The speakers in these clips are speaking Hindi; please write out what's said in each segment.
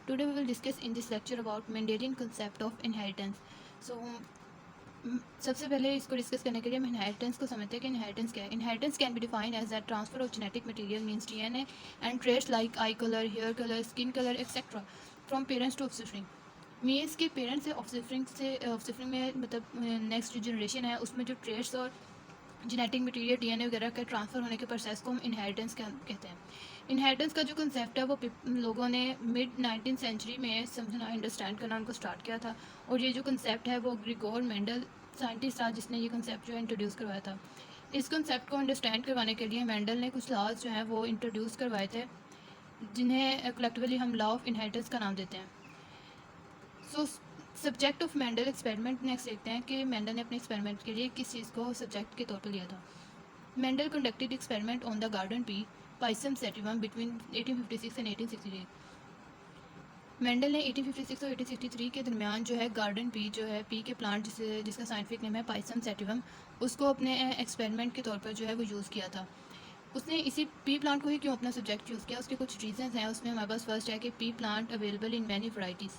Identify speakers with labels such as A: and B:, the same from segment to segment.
A: Today we will discuss in this lecture about Mendelian concept of inheritance. So सबसे पहले इसको डिस्कस करने के लिए हम इनहेरिटेंस को समझते हैं कि इनहेरिटेंस क्या है. Inheritance can be defined as the transfer of genetic material means DNA and traits like eye colour, hair colour, skin colour etcetera from parents to offspring. Means के पेरेंट्स से ऑफस्प्रिंग में मतलब नेक्स्ट जो जनरेशन है उसमें जो ट्रेट्स और जेनेटिक मटेरियल डीएनए वगैरह के ट्रांसफ़र होने के प्रोसेस को हम इनहेरिटेंस कहते हैं. इनहेरिटेंस का जो कंसेप्ट है वो लोगों ने मिड 19th सेंचुरी में समझना अंडरस्टैंड करना उनको स्टार्ट किया था. और ये जो कंसेप्ट है वो ग्रिगोर मेंडल साइंटिस्ट था जिसने ये कंसेप्ट जो है इंट्रोड्यूस करवाया था. इस कंसेप्ट को अंडरस्टैंड करवाने के लिए मेंडल ने कुछ लॉज जो हैं वो इंट्रोड्यूस करवाए थे जिन्हें कलेक्टिवली हम लॉ ऑफ इनहेरिटेंस का नाम देते हैं. So subject of Mendel experiment next देखते हैं कि मेंडल ने अपने एक्सपेरिमेंट के लिए किस चीज़ को सब्जेक्ट के तौर पर लिया था. Mendel conducted experiment on the garden pea Pisum sativum between 1856 and 1863. Mendel ने 1856 और 1863 के दरमियान जो है गार्डन पी जो है पी के प्लांट जिसका साइंटिफिक नेम है पाइसम सेटिवम उसको अपने एक्सपेरिमेंट के तौर पर जो है वो यूज़ किया था. उसने इसी पी प्लांट को ही क्यों अपना सब्जेक्ट चूज़ किया, उसके कुछ रीजंस हैं. उसमें हमारे पास फर्स्ट है कि P plant available in many varieties.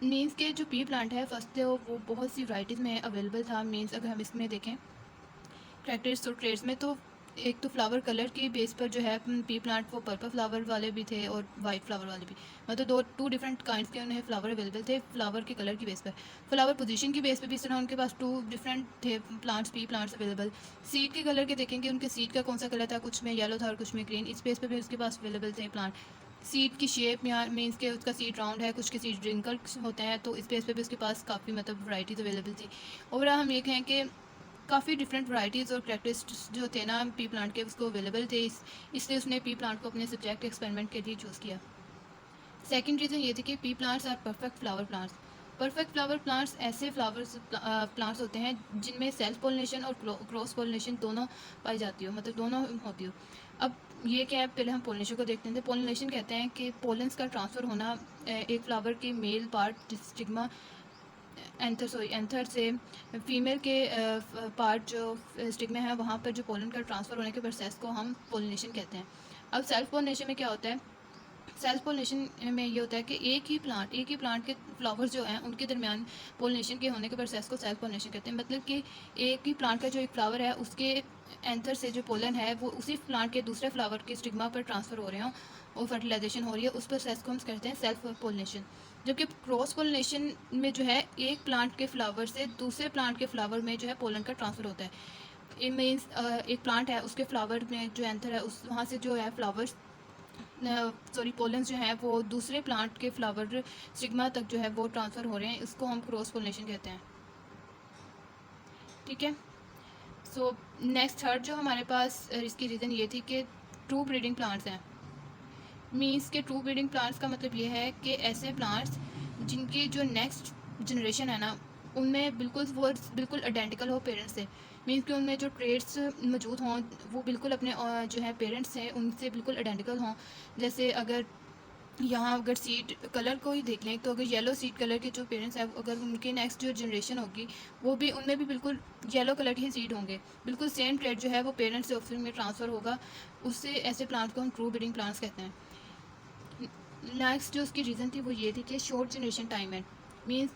A: Means के जो पी प्लांट है फर्स्ट वो बहुत सी वराइटीज़ में अवेलेबल था. मीन्स अगर हम इसमें देखें कैरेक्टर्स और ट्रेड्स में तो एक तो फ्लावर कलर की बेस पर जो है पी प्लांट वो पर्पल फ्लावर वाले भी थे और वाइट फ्लावर वाले भी. मतलब टू डिफरेंट काइंड्स के उन्हें फ्लावर अवेलेबल थे फ्लावर के कलर की बेस पर. फ्लावर पोजीशन की बेस पर भी इस तरह उनके पास टू डिफरेंट थे plants P plants available. Seed के कलर के देखेंगे उनके सीड का कौन सा कलर था, कुछ में येलो था और कुछ में ग्रीन. इस बेस पर भी उसके पास अवेलेबल थे प्लांट. सीड की शेप यहाँ मीन्स के उसका सीड राउंड है, कुछ के सीड ड्रिंकल होते हैं, तो इस बेस पे भी उसके पास काफ़ी मतलब वैरायटीज़ अवेलेबल थी. ओवरऑल हम ये कहें कि काफ़ी डिफरेंट वैरायटीज़ और कैरेक्टरिस्टिक्स जो थे ना पी प्लांट के उसको अवेलेबल थे. इसलिए उसने पी प्लांट को अपने सब्जेक्ट एक्सपेरिमेंट के लिए चूज़ किया. सेकंड रीज़न ये थी कि pea plants are perfect flower plants. Perfect flower plants ऐसे फ्लावर्स प्लांट्स होते हैं जिनमें सेल्फ पोलिनेशन और क्रॉस पोलिनेशन दोनों पाई जाती हो, मतलब दोनों होती हो. अब ये क्या है, पहले हम पोलिनेशन को देखते हैं. पोलिनेशन कहते हैं कि पोलेंस का ट्रांसफ़र होना एक फ्लावर के मेल पार्ट स्टिग्मा एंथर से फीमेल के पार्ट जो स्टिग्मा है वहाँ पर जो पोलन का ट्रांसफ़र होने के प्रोसेस को हम पोलिनेशन कहते हैं. अब सेल्फ पोलिनेशन में क्या होता है, सेल्फ पोलिनेशन में ये होता है कि एक ही प्लांट के फ्लावर्स जो हैं उनके दरमियान पोलिनेशन के होने के प्रोसेस को सेल्फ पोलिनेशन कहते हैं. मतलब कि एक ही प्लांट का जो एक फ्लावर है उसके एंथर से जो पोलन है वो उसी प्लांट के दूसरे फ्लावर के स्टिग्मा पर ट्रांसफ़र हो रहे हों और फर्टिलाइजेशन हो रही है, उस प्रोसेस को हम कहते हैं सेल्फ पोलिनेशन. जबकि क्रॉस पोलिनेशन में जो है एक प्लांट के फ्लावर से दूसरे प्लांट के फ्लावर में जो है पोलन का ट्रांसफ़र होता है. इट मीन्स एक प्लांट है उसके फ्लावर में जो एंथर है उस वहाँ से जो है फ्लावर्स पोलेंस जो है वो दूसरे प्लांट के फ्लावर स्टिग्मा तक जो है वो ट्रांसफ़र हो रहे हैं, इसको हम क्रॉस पोलिनेशन कहते हैं. ठीक है. सो नेक्स्ट थर्ड जो हमारे पास इसकी रीज़न ये थी कि ट्रू ब्रीडिंग प्लांट्स हैं. मीन्स के ट्रू ब्रीडिंग प्लांट्स का मतलब ये है कि ऐसे प्लांट्स जिनकी जो नेक्स्ट जनरेशन है ना उनमें बिल्कुल आइडेंटिकल हो पेरेंट्स से. मीन्स कि उनमें जो ट्रेड्स मौजूद हों वो बिल्कुल अपने जो है पेरेंट्स हैं उनसे बिल्कुल आइडेंटिकल हों. जैसे अगर यहाँ अगर सीड कलर को ही देख लें तो अगर येलो सीड कलर के जो पेरेंट्स हैं अगर उनके नेक्स्ट जो जनरेशन होगी वो भी उनमें भी बिल्कुल येलो कलर के ही सीड होंगे. बिल्कुल सेम ट्रेड जो है वो पेरेंट्स से ऑफस्प्रिंग में ट्रांसफ़र होगा. उससे ऐसे प्लांट्स को हम ट्रू ब्रीडिंग प्लांट्स कहते हैं. नेक्स्ट जो उसकी रीज़न थी वो ये थी कि शॉर्ट जनरेशन टाइम है. मीन्स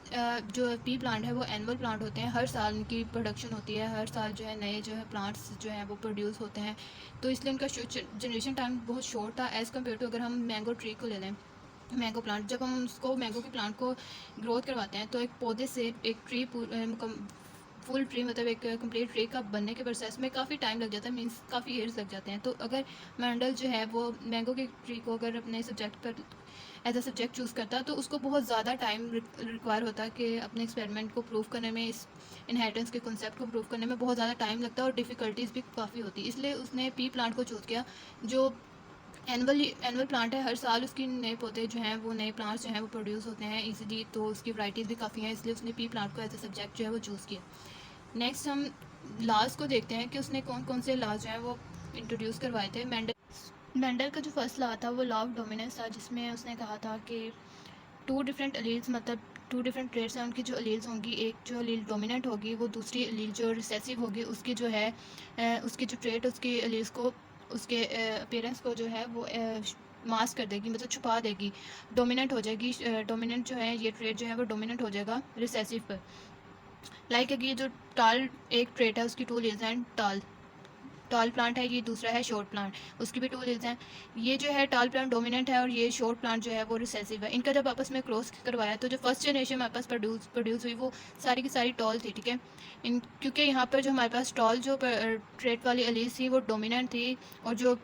A: जो पी प्लांट है वो एनुअल प्लांट होते हैं, हर साल उनकी प्रोडक्शन होती है, हर साल जो है नए जो है प्लांट्स जो हैं वो प्रोड्यूस होते हैं. तो इसलिए उनका जनरेशन टाइम बहुत शॉर्ट था एज़ कम्पेयर टू अगर हम मैंगो ट्री को ले लें. मैंगो प्लांट जब हम उसको मैंगो के प्लांट को ग्रोथ करवाते हैं तो एक पौधे से एक ट्री फुल ट्री मतलब एक कंप्लीट ट्री का बनने के प्रोसेस में काफ़ी टाइम लग जाता है. मीन्स काफ़ी ईयर्स लग जाते हैं. तो अगर मैंडल जो है वो मैंगो के ट्री को अगर अपने सब्जेक्ट पर एज अ सब्जेक्ट चूज़ करता तो उसको बहुत ज़्यादा टाइम रिक्वायर होता है कि अपने एक्सपेरिमेंट को प्रूव करने में, इस इनहेरिटेंस के कॉन्सेप्ट को प्रूव करने में बहुत ज़्यादा टाइम लगता है और डिफ़िकल्टीज़ भी काफ़ी होती है. इसलिए उसने पी प्लांट को चूज़ किया जो एनुअल प्लांट है. हर साल उसकी नए पौधे जो हैं वो नए प्लांट्स जो हैं वो प्रोड्यूस होते हैं इजीली, तो उसकी वैरायटीज़ भी काफ़ी हैं, इसलिए उसने पी प्लांट को एज अ सब्जेक्ट जो है वो चूज़ किया. नेक्स्ट हम लॉज को देखते हैं कि उसने कौन कौन से लॉज जो हैं वो इंट्रोड्यूस करवाए थे. मेंडल का जो फर्स्ट लॉ था वो लॉ ऑफ डोमिनेंस था जिसमें उसने कहा था कि टू डिफरेंट अलील्स मतलब टू डिफरेंट ट्रेड्स हैं उनकी जो अलील्स होंगी, एक जो अलील डोमिनेंट होगी वो दूसरी अलील जो रिसेसिव होगी उसकी जो है उसकी जो ट्रेड उसकी अलील्स को उसके पेरेंट्स को जो है वो मास्क कर देगी, मतलब छुपा देगी, डोमिनेंट हो जाएगी। डोमिनेंट जो है ये ट्रेट जो है वो डोमिनेंट हो जाएगा रिसेसिव पर। लाइक अगर ये जो टाल एक ट्रेट है उसकी टू लीव्स हैं टाल, टॉल प्लांट है, ये दूसरा है शॉर्ट प्लांट, उसकी भी टू लीव्स हैं। ये जो है टॉल प्लांट डोमिनेंट है और ये शॉर्ट प्लांट जो है वो रिसेसिव है। इनका जब आपस में क्रॉस करवाया तो जो फर्स्ट जनरेशन हमारे पास प्रोड्यूस हुई वो सारी की सारी टॉल थी, ठीक है। इन क्योंकि यहाँ पर जो हमारे पास टॉल जो ट्रेट वाली अलीज थी वो डोमिनेंट थी और जो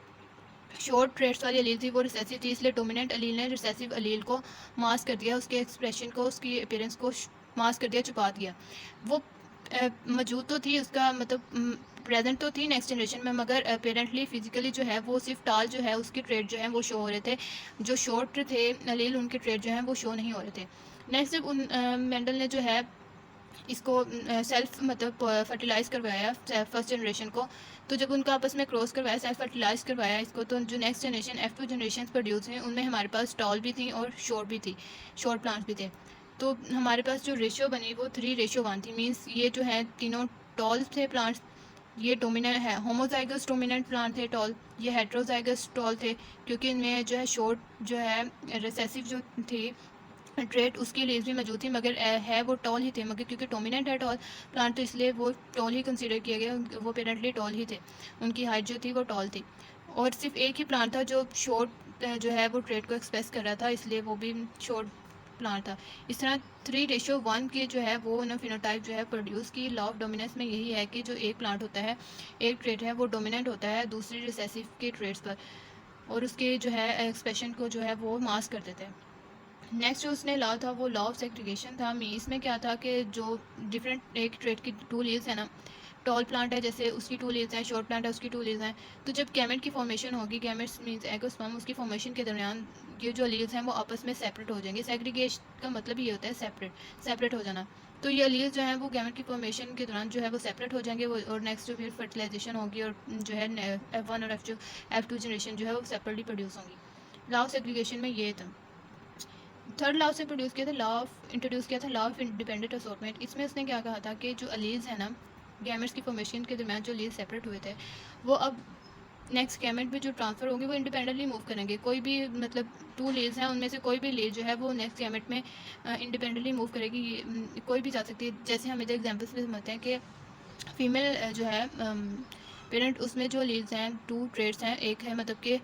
A: शॉर्ट ट्रेट्स वाली अलील थी वो रिसेसिव थी, इसलिए डोमिनेंट अलील ने रिसेसिव अलील को मास्क कर दिया, उसके एक्सप्रेशन को, उसकी अपीयरेंस को मास्क कर दिया, छुपा दिया। वो मौजूद तो थी, उसका मतलब प्रेजेंट तो थी नेक्स्ट जनरेशन में, मगर अपेरेंटली फिजिकली जो है वो सिर्फ टाल जो है उसके ट्रेड जो है वो शो हो रहे थे, जो शॉर्ट थे अलील उनके ट्रेड जो हैं वो शो नहीं हो रहे थे। नेक्स्ट जब मेंडल ने जो है इसको सेल्फ मतलब फर्टिलाइज़ करवाया फर्स्ट जनरेशन को, तो जब उनका आपस में क्रॉस करवाया, सेल्फ फर्टिलाइज़ करवाया इसको, तो जो next generation F2 generation produce हैं उनमें हमारे पास टॉल भी थी और शॉर्ट भी थी, शॉर्ट प्लांट्स भी थे। तो हमारे पास जो रेशियो बनी वो 3:1 थी। मीन्स ये जो है तीनों टॉल थे प्लांट्स, ये डोमिनेंट है, होमोजाइगस डोमिनेंट प्लांट थे टॉल, ये हेट्रोजाइगस टॉल थे, क्योंकि इनमें जो है शॉर्ट जो है रिसेसिव जो थी ट्रेट उसकी लीव्स भी मौजूद थी, मगर है वो टॉल ही थे, मगर क्योंकि डोमिनेंट है टॉल प्लांट तो इसलिए वो टॉल ही कंसीडर किया गया, वो पेरेंटली टॉल ही थे, उनकी हाइट जो थी वो टॉल थी। और सिर्फ एक ही प्लांट था जो शॉर्ट जो है वो ट्रेट को एक्सप्रेस कर रहा था, इसलिए वो भी शॉर्ट प्लांट था। इस तरह 3:1 की जो है वो ना फिनोटाइप जो है प्रोड्यूस की। लॉ ऑफ डोमिनेंस में यही है कि जो एक प्लांट होता है, एक ट्रेट है वो डोमिनेंट होता है दूसरी रिसेसिव के ट्रेट्स पर, और उसके जो है एक्सप्रेशन को जो है वो मास्क कर देते हैं। नेक्स्ट जो उसने लॉ था वो लॉ ऑफ सेग्रीगेशन था। इसमें क्या था कि जो डिफरेंट एक ट्रेट की टू लीव्स है ना, टॉल प्लांट है जैसे उसकी टू लीव्स हैं, शॉर्ट प्लांट है उसकी टू लीव्स हैं, तो जब गैमेट की फॉर्मेशन होगी, गैमेट्स मीन्स एगोस्पर्म, उसकी फॉर्मेशन के दरमियान ये जो लीव्स हैं वो आपस में सेपरेट हो जाएंगे। सेग्रीगेशन का मतलब ये होता है सेपरेट हो जाना। तो ये लीव्स जो हैं वो गैमेट की फॉर्मेशन के दौरान जो है वो सेपरेट हो जाएंगे वो, और नेक्स्ट जो फिर फर्टिलाइजेशन होगी और जो है F1 और F2 जनरेशन जो है वो सेपरेटली प्रोड्यूस होंगी। लॉ ऑफ सेग्रीगेशन में ये था। थर्ड लॉ से प्रोड्यूस किया था, इंट्रोड्यूस किया था लॉ ऑफ इंडिपेंडेंट असॉर्टमेंट। इसमें उसने क्या कहा था कि जो अलीज है ना, गैमेट्स की फॉर्मेशन के दरमियान जो अलीज सेपरेट हुए थे वो अब नेक्स्ट गैमेट में जो ट्रांसफ़र होंगे वो इंडिपेंडेंटली मूव करेंगे। कोई भी मतलब टू लीव्स हैं उनमें से कोई भी लीव जो है वो नेक्स्ट गैमेट में इंडिपेंडेंटली मूव करेगी, कोई भी जा सकती है। जैसे हम इधर एग्जाम्पल्स में समझते हैं कि फीमेल जो है पेरेंट, उसमें जो लीव्स हैं टू ट्रेड्स हैं, एक है मतलब कि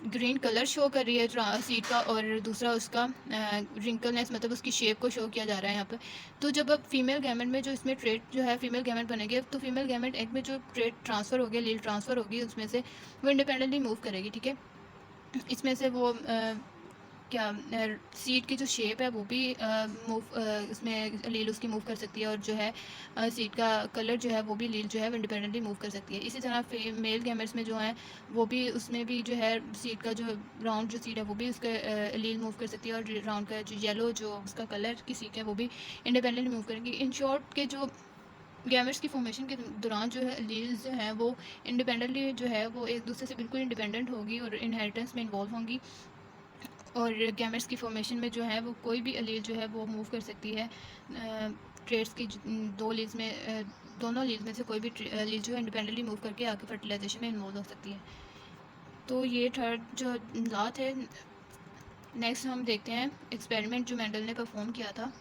A: ग्रीन कलर शो कर रही है सीड का, और दूसरा उसका रिंकलनेस मतलब उसकी शेप को शो किया जा रहा है यहाँ पर। तो जब अब फीमेल गैमेट में जो इसमें ट्रेट जो है फीमेल गैमेट बनेंगे, तो फीमेल गैमेट एक में जो ट्रेट ट्रांसफ़र होगी, लील ट्रांसफ़र होगी, उसमें से वो इंडिपेंडेंटली मूव करेगी, ठीक है। इसमें से वो क्या सीड की जो शेप है वो भी मूव उसमें लील उसकी मूव कर सकती है, और जो है सीड का कलर जो है वो भी लील जो है वो इंडिपेंडेंटली मूव कर सकती है। इसी तरह मेल गैमेट्स में जो है वो भी उसमें भी जो है सीड का जो राउंड जो सीड है वो भी उसका लील मूव कर सकती है, और राउंड का जो येलो जो उसका कलर की सीड है वो भी इंडिपेंडेंटली मूव करेंगी। इन शॉर्ट के जो गैमेट्स की फॉर्मेशन के दौरान जो है लील्स जो हैं वो इंडिपेंडेंटली जो है वो एक दूसरे से बिल्कुल इंडिपेंडेंट होगी और इनहेरिटेंस में इन्वॉल्व होंगी, और गैमेट्स की फॉर्मेशन में जो है वो कोई भी अलील जो है वो मूव कर सकती है। ट्रेड्स की दो लील्स में दोनों लील्स में से कोई भी लील जो है इंडिपेंडेंटली मूव करके आगे फर्टिलाइजेशन में इन्वॉल्व हो सकती है। तो ये थर्ड जो लॉ थे। नेक्स्ट हम देखते हैं एक्सपेरिमेंट जो मेंडल ने परफॉर्म किया था।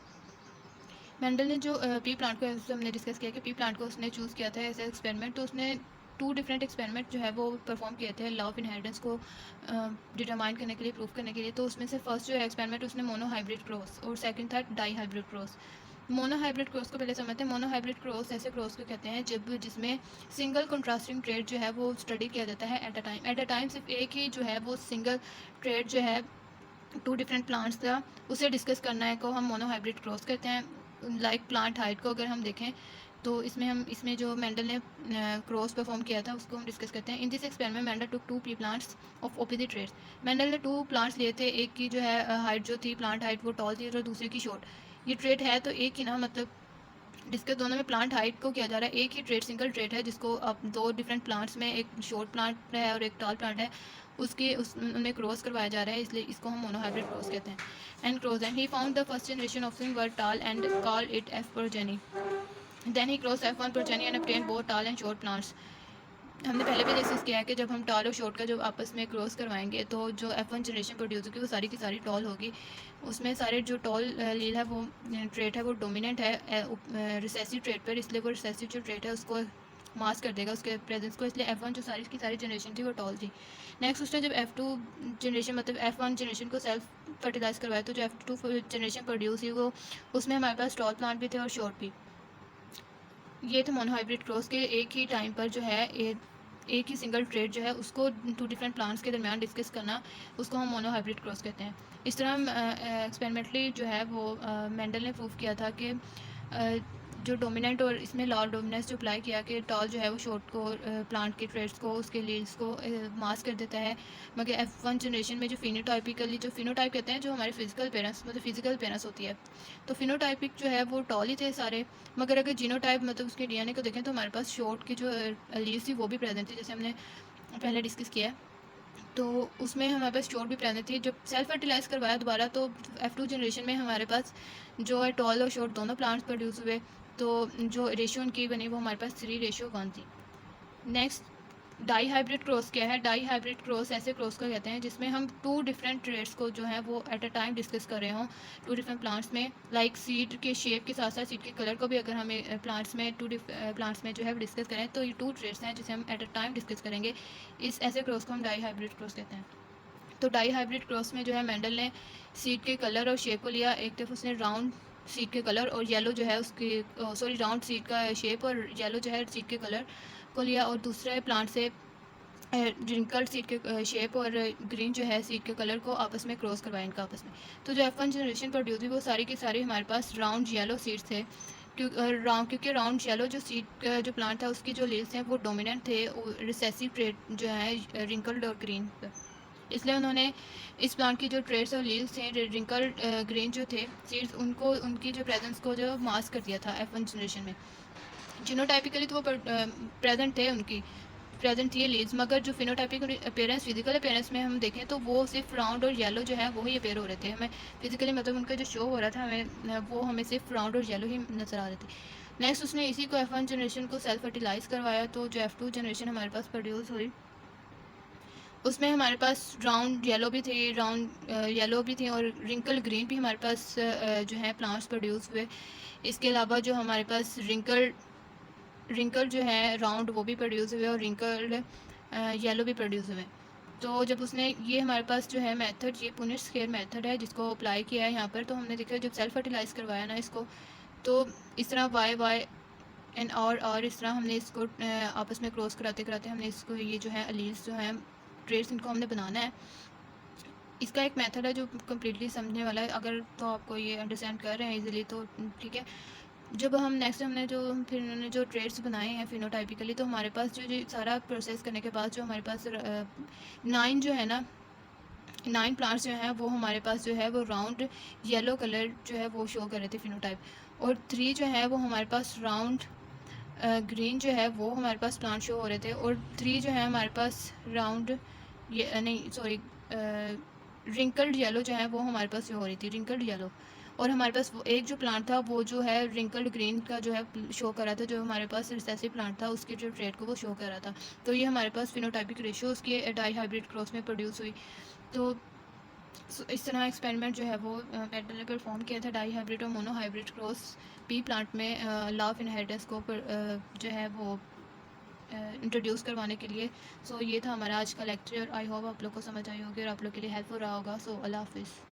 A: मेंडल ने जो पी प्लांट को हमने डिस्कस किया कि पी प्लांट को उसने चूज़ किया था एज एक्सपेरिमेंट, तो उसने 2 डिफरेंट एक्सपेरिमेंट जो है वो परफॉर्म किए थे लॉ ऑफ इनहेरिटेंस को डिटरमाइन करने के लिए, प्रूव करने के लिए। तो उसमें से फर्स्ट जो एक्सपेरिमेंट उसने मोनो हाइब्रिड क्रॉस, और सेकंड था dihybrid cross. Monohybrid cross को पहले समझते हैं। मोनो हाइब्रिड क्रॉस ऐसे क्रॉस को कहते हैं जब जिसमें सिंगल कंट्रास्टिंग ट्रेड जो है वो स्टडी किया जाता है एट अ टाइम सिर्फ एक ही जो है वो सिंगल ट्रेड जो है 2 डिफरेंट प्लांट्स का उसे डिस्कस करना है को हम मोनो हाइब्रिड क्रॉस कहते हैं। लाइक प्लांट हाइट को अगर हम देखें तो इसमें जो मेंडल ने क्रॉस परफॉर्म किया था उसको हम डिस्कस करते हैं। In this experiment Mendel took 2 pea plants of opposite traits. Mendel ने 2 प्लांट्स लिए थे, एक की जो है हाइट जो थी प्लांट हाइट वो टॉल थी और दूसरे की शॉर्ट। ये ट्रेड है तो एक ही ना, मतलब डिस्कस दोनों में प्लांट हाइट को किया जा रहा है। एक ही ट्रेड सिंगल ट्रेड है जिसको अब 2 डिफरेंट प्लांट्स में, एक शॉर्ट प्लांट है और एक टॉल प्लांट है, उनमें क्रॉस करवाया जा रहा है, इसलिए इसको हम मोनोहाइब्रिड क्रॉस कहते हैं। And cross and he found the first generation of सिंग वर tall and called it F progeny. Then he crossed F1 progeny and obtained both tall and short plants. हमने पहले भी डिस्कस किया है कि जब हम टॉल और शॉर्ट का जो आपस में क्रॉस करवाएंगे तो जो F1 जनरेशन प्रोड्यूस होगी वो सारी की सारी टॉल होगी। उसमें सारे जो टॉल लील है वो ट्रेट है वो डोमिनेंट है रिसेसिव ट्रेट पर, इसलिए वो रिसेसिव जो ट्रेट है उसको मास्क कर देगा उसके प्रेजेंस को, इसलिए F1 जो सारी की सारी जनरेशन थी वो टॉल थी। नेक्स्ट उसने जब F2 जनरेशन मतलब F1 जनरेशन को सेल्फ फर्टिलाइज करवाया तो जो F2 जनरेशन प्रोड्यूस हुई वो उसमें हमारे पास टॉल प्लांट भी थे और शॉर्ट भी। ये थे मोनोहाइब्रिड क्रॉस के एक ही टाइम पर जो है एक ही सिंगल ट्रेड जो है उसको 2 डिफरेंट प्लांट्स के दरमियान डिस्कस करना, उसको हम मोनोहाइब्रिड क्रॉस कहते हैं। इस तरह हम एक्सपेरिमेंटली जो है वो मेंडल ने प्रूव किया था कि जो डोमिनेंट और इसमें लॉ डोमिनेंस जो अप्लाई किया कि टॉल जो है वो शॉर्ट को प्लांट के ट्रेड्स को उसके लीव्स को मास्क कर देता है, मगर F1 जनरेशन में जो फिनोटाइपिकली जो फिनोटाइप कहते हैं जो हमारे फिजिकल पेरेंट्स मतलब फिजिकल पेरेंट्स होती है, तो फिनोटाइपिक जो है वो टॉल ही थे सारे, मगर अगर जीनोटाइप मतलब उसके डीएनए को देखें तो हमारे पास शॉर्ट की जो लीव्स थी वो भी प्रेजेंट थी, जैसे हमने पहले डिस्कस किया है। तो उसमें हमारे पास शॉर्ट भी प्रेजेंट थी। जब सेल्फ फर्टिलाइज करवाया दोबारा तो F2 जनरेशन में हमारे पास जो है टॉल और शॉर्ट दोनों प्लांट्स प्रोड्यूस हुए, तो जो रेशियो उनकी बनी वो हमारे पास 3:1 थी। नेक्स्ट डाई हाइब्रिड क्रॉस क्या है? डाई हाइब्रिड क्रॉस ऐसे क्रॉस को कहते हैं जिसमें हम 2 डिफरेंट ट्रेड्स को जो है वो एट अ टाइम डिस्कस कर रहे हों 2 डिफरेंट प्लांट्स में, लाइक सीड के शेप के साथ साथ सीड के कलर को भी अगर हमें प्लांट्स में प्लांट्स में जो है डिस्कस करें तो ये 2 ट्रेड्स हैं जिसे हम एट अ टाइम डिस्कस करेंगे। इस ऐसे क्रॉस को हम डाई हाइब्रिड क्रॉस कहते हैं। तो डाई हाइब्रिड क्रॉस में जो है मेंडल ने सीड के कलर और शेप को लिया, एक तरफ उसने राउंड सीड के कलर और येलो जो है उसके सॉरी राउंड सीड का शेप और येलो जो है सीड के कलर को लिया, और दूसरे प्लांट से रिंकल्ड सीड के शेप और ग्रीन जो है सीड के कलर को आपस में क्रॉस करवाया इनका आपस में। तो जो F1 जनरेशन प्रोड्यूस हुई वो सारी की सारी हमारे पास राउंड येलो सीड्स थे, क्योंकि राउंड येलो जो सीड का जो प्लांट था उसकी जो लीव्स हैं वो डोमिनेंट थे रिसेसिव ट्रेट जो है रिंकल्ड और ग्रीन पर, इसलिए उन्होंने इस प्लांट की जो ट्रेड्स और लीव्स थे रिंकल ग्रीन जो थे सीड्स उनको उनकी जो प्रेजेंस को जो मास्क कर दिया था F1 जनरेशन में। जीनोटाइपिकली तो वो प्रेजेंट थे उनकी प्रेजेंट थी लीव्स, मगर जो फिनोटाइपिक अपेयरेंस फिजिकल अपेयरेंस में हम देखें तो वो सिर्फ राउंड और येलो जो है वो ही अपेयर हो रहे थे हमें फिजिकली, मतलब उनका जो शो हो रहा था हमें वो हमें सिर्फ राउंड और येलो ही नज़र आ रहे थे। नेक्स्ट उसने इसी को F1 जनरेशन को सेल्फ फर्टिलाइज करवाया, तो जो F2 जनरेशन हमारे पास प्रोड्यूस हुई उसमें हमारे पास राउंड येलो भी थे, राउंड येलो भी थे और रिंकल ग्रीन भी हमारे पास जो है प्लांट्स प्रोड्यूस हुए। इसके अलावा जो हमारे पास रिंकल जो है राउंड वो भी प्रोड्यूस हुए और रिंकल येलो भी प्रोड्यूस हुए। तो जब उसने ये हमारे पास जो है मेथड ये पुनिश स्केयर मेथड है जिसको अप्लाई किया है यहाँ पर, तो हमने देखा जब सेल्फ फर्टिलाइज करवाया ना इसको, तो इस तरह वाई एंड और इस तरह हमने इसको आपस में क्रॉस कराते कराते हमने इसको ये जो है अलील्स जो है ट्रेड्स इनको हमने बनाना है। इसका एक मेथड है जो कम्प्लीटली समझने वाला है, अगर तो आपको ये अंडरस्टैंड कर रहे हैं इजीली तो ठीक है। जब हम नेक्स्ट हमने जो फिर उन्होंने जो ट्रेड्स बनाए हैं फिनोटाइपिकली, तो हमारे पास जो सारा प्रोसेस करने के बाद जो हमारे पास 9 जो है ना 9 प्लांट्स जो हैं वो हमारे पास जो है वो राउंड येलो कलर जो है वो शो कर रहे थे फिनोटाइप, और 3 जो है वो हमारे पास राउंड ग्रीन जो है वो हमारे पास प्लांट शो हो रहे थे, और 3 जो है हमारे पास राउंड ये नहीं सॉरी रिंकल्ड येलो जो है वो हमारे पास शो हो रही थी रिंकल्ड येलो, और हमारे पास वो एक जो प्लांट था वो जो है रिंकल्ड ग्रीन का जो है शो कर रहा था, जो हमारे पास रिसेसिव प्लांट था उसके जो ट्रेड को वो शो कर रहा था। तो ये हमारे पास फिनोटाइपिक रेशियो उसके डाई हाइब्रिड क्रॉस में प्रोड्यूस हुई। तो इस तरह एक्सपेरिमेंट जो है वो मेंडल ने परफॉर्म किया था डाई हाइब्रिड और mono hybrid cross P plant में लॉ ऑफ इनहेरिटेंस को जो है वो इंट्रोड्यूस करवाने के लिए। सो ये था हमारा आज का लेक्चर। आई होप आप लोग को समझ आई होगी और आप लोग के लिए हेल्पफुल रहा होगा। सो अल्लाह हाफिज़।